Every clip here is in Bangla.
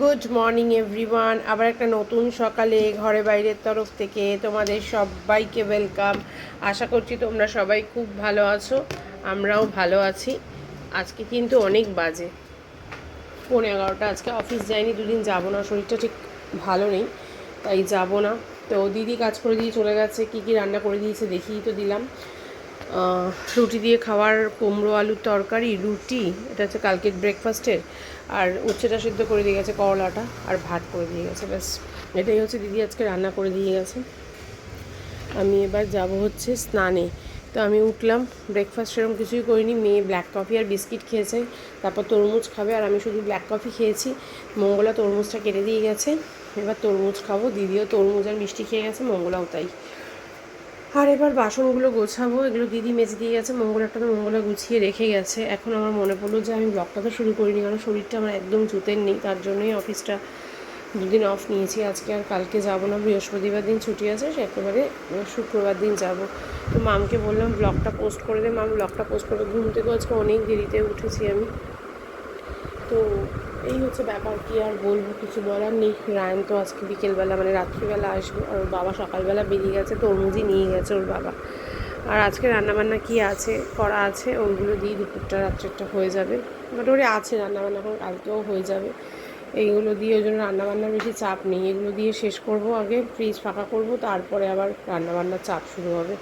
Good morning everyone. আবার একটা নতুন সকালে ঘরে বাইরের তরফ থেকে তোমাদের সবাইকে ওয়েলকাম। আশা করছি তোমরা সবাই খুব ভালো আছো, আমরাও ভালো আছি। আজকে কিন্তু অনেক বাজে 11:30। আজকে অফিস যাইনি, দুদিন যাবো না, শরীরটা ঠিক ভালো নেই, তাই যাব না। তো দিদি কাজ করে দিয়ে চলে গেছে। কী কী রান্না করে দিয়েছে দেখিয়ে তো দিলাম। রুটি দিয়ে খাওয়ার কুমড়ো আলুর তরকারি, রুটি, এটা হচ্ছে কালকের ব্রেকফাস্টের, আর উচ্ছেটা সিদ্ধ করে দিয়ে গেছে, করলাটা, আর ভাত করে দিয়ে গেছে। ব্যাস এটাই হচ্ছে দিদি আজকে রান্না করে দিয়ে গেছে। আমি এবার যাব হচ্ছে স্নানে। তো আমি উঠলাম, ব্রেকফাস্ট সেরকম কিছুই করিনি। মেয়ে ব্ল্যাক কফি আর বিস্কিট খেয়েছে, তারপর তরমুজ খাবে, আর আমি শুধু ব্ল্যাক কফি খেয়েছি। মঙ্গলা তরমুজটা কেটে দিয়ে গেছে, এবার তরমুজ খাবো। দিদিও তরমুজ আর মিষ্টি খেয়ে গেছে, মঙ্গলাও তাই। আর এবার বাসনগুলো গোছাবো, এগুলো দিদি মেজে দিয়ে গেছে, মঙ্গলাটা তো মঙ্গলা গুছিয়ে রেখে গেছে। এখন আমার মনে পড়লো যে আমি ব্লগটা তো শুরু করিনি, কারণ শরীরটা আমার একদম জুতের নেই, তার জন্যই অফিসটা দুদিন অফ নিয়েছি। আজকে আর কালকে যাব না, বৃহস্পতিবার দিন ছুটি আছে, সে একেবারে শুক্রবার দিন যাব। তো মামকে বললাম ব্লগটা পোস্ট করে দে, মাম ব্লগটা পোস্ট করে। ঘুম থেকে আজকে অনেক দেরিতে উঠেছি আমি। তো এই হচ্ছে ব্যাপার, কি আর বলবো, কিছু বলার নেই। রায়ন তো আজকে বিকেলবেলা মানে রাত্রিবেলা আসবে, আর ওর বাবা সকালবেলা বেরিয়ে গেছে, তরমুজই নিয়ে গেছে ওর বাবা। আর আজকে রান্নাবান্না কি আছে করা আছে, ওইগুলো দিয়ে দুপুরটা রাত্রেরটা হয়ে যাবে। মোটামুটি আছে রান্নাবান্না, এখন কালকেও হয়ে যাবে। এইগুলো দিয়ে ওই জন্য রান্নাবান্নার বেশি চাপ নেই, এগুলো দিয়ে শেষ করব, আগে ফ্রিজ ফাঁকা করব, তারপরে আবার রান্নাবান্নার চাপ শুরু হবে।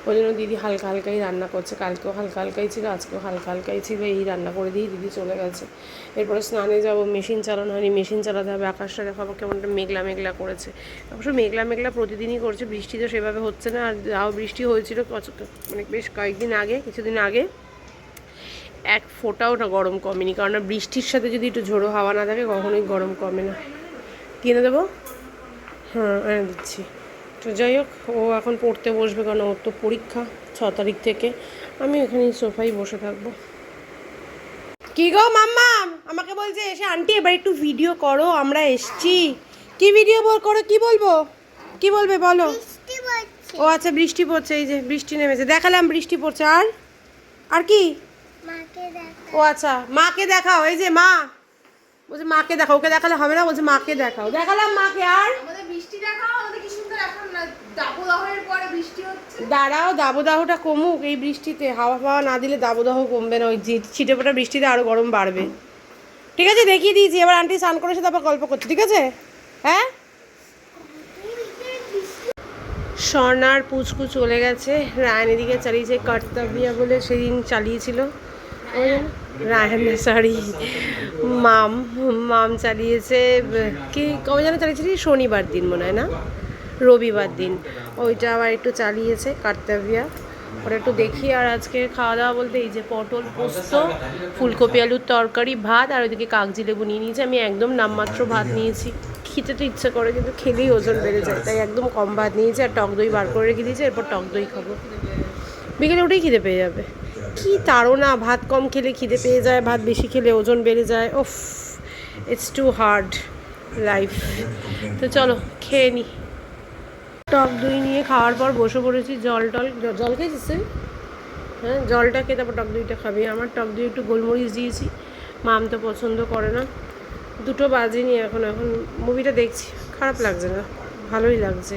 ওই জন্য দিদি হালকা হালকাই রান্না করছে, কালকেও হালকা হালকাই ছিল, আজকেও হালকা হালকাই ছিল। এই রান্না করে দিয়ে দিদি চলে গেছে। এরপরে স্নানে যাব, মেশিন চালানো হয়নি, মেশিন চালাতে হবে। আকাশটা দেখাবো কেমনটা মেঘলা মেঘলা করেছে, অবশ্য মেঘলা মেঘলা প্রতিদিনই করছে, বৃষ্টি তো সেভাবে হচ্ছে না। আর যাও বৃষ্টি হয়েছিল মানে বেশ কয়েকদিন আগে, কিছুদিন আগে, এক ফোঁটাও না গরম কমেনি। কারণ বৃষ্টির সাথে যদি একটু ঝোড়ো হাওয়া না থাকে কখনোই গরম কমে না। কিনে দেবো? হ্যাঁ, এনে দিচ্ছি। তো যাই হোক, ও এখন পড়তে বসবে, কারণ ওর তো পরীক্ষা 6 তারিখ থেকে। আমি ওখানেই সোফায় বসে থাকবো। কি গো মাম্মা, আমাকে বলছে এসে আন্টি এবার একটু ভিডিও করো, আমরা এসছি। কি ভিডিও করো, কি বলবো, কি বলবে বলো? ও আচ্ছা, বৃষ্টি পড়ছে, এই যে বৃষ্টি নেমেছে, দেখালাম বৃষ্টি পড়ছে। আর আর কি? ও আচ্ছা, মাকে দেখাও, এই যে মা বলছে মাকে দেখাও, ওকে দেখালে হবে না, বলছে মাকে দেখাও, দেখালাম মাকে। আর বৃষ্টি দেখাও আমাদের, কি সুন্দর এখন দাবদাহের পরে বৃষ্টি হচ্ছে। দাঁড়াও, দাবদাহটা কমুক। এই বৃষ্টিতে হাওয়া ফাওয়া না দিলে দাবদাহ কমবে না, ওই ছিটেফোঁটা বৃষ্টিতে আরও গরম বাড়বে। ঠিক আছে, দেখিয়ে দিয়েছি, এবার আন্টি স্নান করেছে, তারপর গল্প করছে, ঠিক আছে? হ্যাঁ, স্বর্ণার পুচকু চলে গেছে, রায়ন এদিকে চালিয়েছে কর্তব্যা বলে সেদিন চালিয়েছিল, ওই রায়ন সরি মাম মাম চালিয়েছে। কি কবে যেন চালিয়েছিলি? শনিবার দিন মনে হয়, না রবিবার দিন, ওইটা আবার একটু চালিয়েছে কর্তব্যা, ওটা একটু দেখি। আর আজকে খাওয়া দাওয়া বলতে এই যে পটল পোস্ত, ফুলকপি আলুর তরকারি, ভাত, আর ওইদিকে কাগজি লেবু নিয়ে নিয়েছি। আমি একদম নামমাত্র ভাত নিয়েছি, খেতে তো ইচ্ছে করে কিন্তু খেলেই ওজন বেড়ে যায়, তাই একদম কম ভাত নিয়েছি। আর টক দই বার করে রেখে দিয়েছি, এরপর টক দই খাবো, বিকেলে উঠেই খিদে পেয়ে যাবে। কি তাড়না, ভাত কম খেলে খিদে পেয়ে যায়, ভাত বেশি খেলে ওজন বেড়ে যায়। ওফ, ইটস টু হার্ড লাইফ। তো চলো খেয়ে নিই। টক দই নিয়ে খাওয়ার পর বসে পড়েছি। জল খেয়েছিস? হ্যাঁ, জলটা খেয়ে তারপর টক দইটা খাবি। আমার টক দই একটু গোলমরিচ দিয়েছি, মাম তো পছন্দ করে না। 2টো বাজেনি এখন মুভিটা দেখছি, খারাপ লাগছে না, ভালোই লাগছে।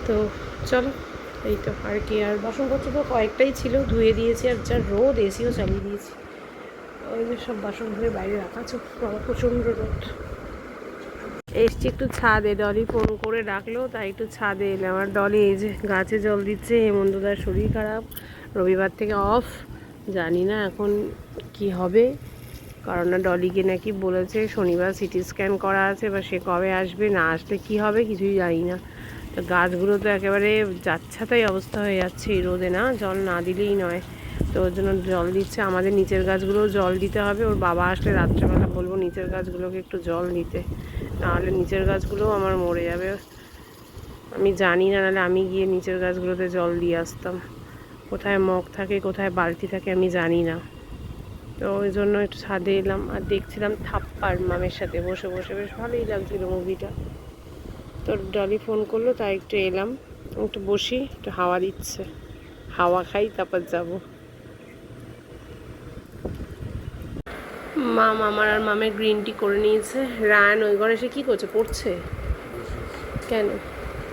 তো চলো, এই তো আর কি। আর বাসনপত্র তো কয়েকটাই ছিল, ধুয়ে দিয়েছি। আর যা রোদ, এসিও চালিয়ে দিয়েছি, ওই যে সব বাসন ধুয়ে বাইরে রাখা আছে, প্রচণ্ড রোদ। এসছি একটু ছাদে, ডলি ফোন করে ডাকলো, তাই একটু ছাদে এলাম। আর ডলি এই যে গাছে জল দিচ্ছে। হেমন্তদার শরীর খারাপ, রবিবার থেকে অফ, জানি না এখন কি হবে। কারণ না ডলিকে নাকি বলেছে শনিবার সিটি স্ক্যান করা আছে, বা সে কবে আসবে, না আসলে কি হবে কিছুই জানি না। তো গাছগুলো তো একেবারে যাচ্ছাতাই অবস্থা হয়ে যাচ্ছে এই রোদে, না জল না দিলেই নয়। তো ওর জন্য জল দিচ্ছে। আমাদের নিচের গাছগুলোও জল দিতে হবে। ওর বাবা আসলে রাত্রেবেলা বলবো নিচের গাছগুলোকে একটু জল দিতে, নাহলে নিচের গাছগুলোও আমার মরে যাবে। আমি জানি না, নাহলে আমি গিয়ে নিচের গাছগুলোতে জল দিয়ে আসতাম। কোথায় মগ থাকে, কোথায় বালতি থাকে আমি জানি না। তো ওই জন্য একটু ছাদে এলাম, আর দেখছিলাম থাপ্পড় মামের সাথে বসে বসে, বেশ ভালোই লাগছিল মুভিটা। তো ডলি ফোন করলো, তাই একটু এলাম, একটু বসি, একটু হাওয়া দিচ্ছে, হাওয়া খাই, তারপর যাব। মাম আমার আর মামের গ্রিন টি করে নিয়েছে। রায়ান ওই ঘরে সে কী করছে, পড়ছে কেন?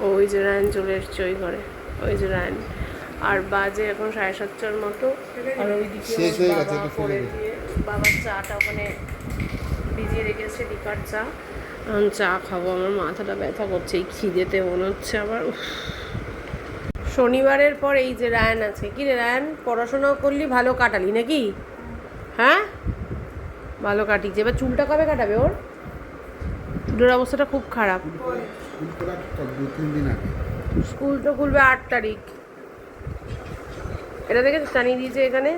ওই যে রায়ান চলে এসছে ওই ঘরে, ওই যে রায়ান। আর বাজে এখন 7:30টার মতো। আর ওইদিকে শেষ হয়ে গেছে, বাবা একটু ফেলে করে দে। দিয়ে বাবার চাটা ওখানে ভিজিয়ে রেখেছে, লিকার চা। এখন চা খাবো। আমার মাথাটা ব্যথা করছে এই খিদেতে, মনে হচ্ছে আবার। শনিবারের পর এই যে রায়ান আছে। কি রে রায়ান, পড়াশোনাও করলি, ভালো কাটালি নাকি? হ্যাঁ, ভালো কাটিয়েছে। এবার চুলটা কবে কাটাবে ওর? চুলের অবস্থাটা খুব খারাপ। স্কুল খোলার 2-3 দিন আগে। স্কুল তো খুলবে 8 তারিখ। এটা দেখে টানিয়ে দিয়েছে এখানে।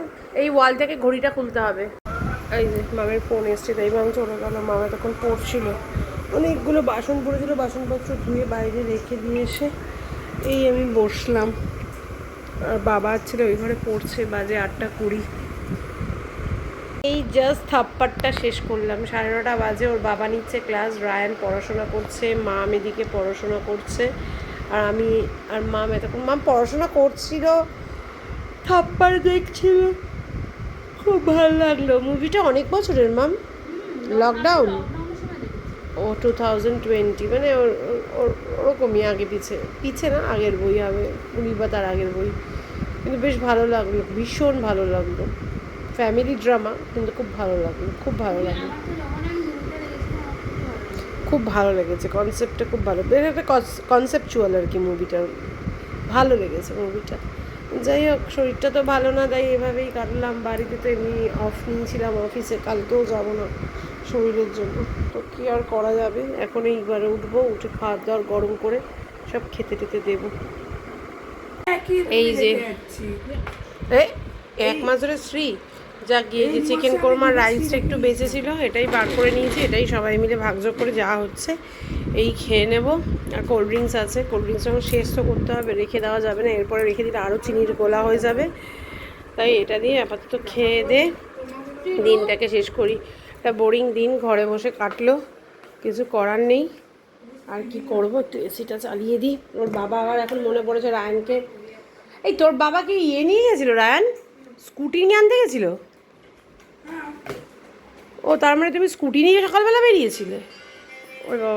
এই ওয়াল থেকে ঘড়িটা খুলতে হবে। এই যে মামের ফোন এসছে, তাই মাম চলে গেল। মামা তখন পড়ছিল, অনেকগুলো বাসন পড়েছিল, বাসনপত্র ধুয়ে বাইরে রেখে দিয়ে এসে এই আমি বসলাম। আর বাবা ছিল ওই ঘরে পড়ছে। বাজে 8:20। এই জাস্ট থাপ্পারটা শেষ করলাম। 9:30 বাজে। ওর বাবা নিচ্ছে ক্লাস, রায়ান পড়াশোনা করছে, মাম এদিকে পড়াশোনা করছে। আর আমি আর মাম এতক্ষণ, মাম পড়াশোনা করছিল, থাপ্পার দেখছিল। খুব ভালো লাগলো। মুভিটা অনেক বছরের মাম, লকডাউন। ও 2020, মানে ওরকমই আগে পিছে না, আগের বই হবে, উনি বা তার আগের বই। কিন্তু বেশ ভালো লাগলো, ভীষণ ভালো লাগলো। ফ্যামিলি ড্রামা, কিন্তু খুব ভালো লাগলো, খুব ভালো লাগলো, খুব ভালো লেগেছে। কনসেপ্টটা খুব ভালো, একটা কনসেপচুয়াল আর কি মুভিটা। ভালো লেগেছে মুভিটা। যাই হোক, শরীরটা তো ভালো না, তাই এভাবেই কাটলাম। বাড়িতে তো এমনি অফ নিয়েছিলাম, অফিসে কালকেও যাবো না শরীরের জন্য। তো কী আর করা যাবে, এখন এইবারে উঠবো, উঠে খাওয়ার দাওয়ার গরম করে সব খেতে টেতে দেবো। এই যে এই 1 মাস ধরে শ্রী যা গিয়ে চিকেন কোরমা রাইসটা একটু বেঁচে ছিল, এটাই বার করে নিয়েছি। এটাই সবাই মিলে ভাগযোগ করে যা হচ্ছে এই খেয়ে নেব। আর কোল্ড ড্রিঙ্কস আছে, কোল্ড ড্রিঙ্কস যখন শেষ তো করতে হবে, রেখে দেওয়া যাবে না। এরপরে রেখে দিলে আরও চিনির গোলা হয়ে যাবে। তাই এটা দিয়ে আপাতত খেয়ে দে দিনটাকে শেষ করি। একটা বোরিং দিন ঘরে বসে কাটলো, কিছু করার নেই। আর কি করব, একটু এসিটা চালিয়ে দিই। ওর বাবা আবার এখন মনে পড়েছে রায়ানকে। এই তোর বাবাকে ইয়ে নিয়ে গেছিলো রায়ান, স্কুটি নিয়ে আনতে গেছিলো? ও তার মানে তুমি স্কুটি নিয়ে সকালবেলা বেরিয়েছিলে? ওর বাবা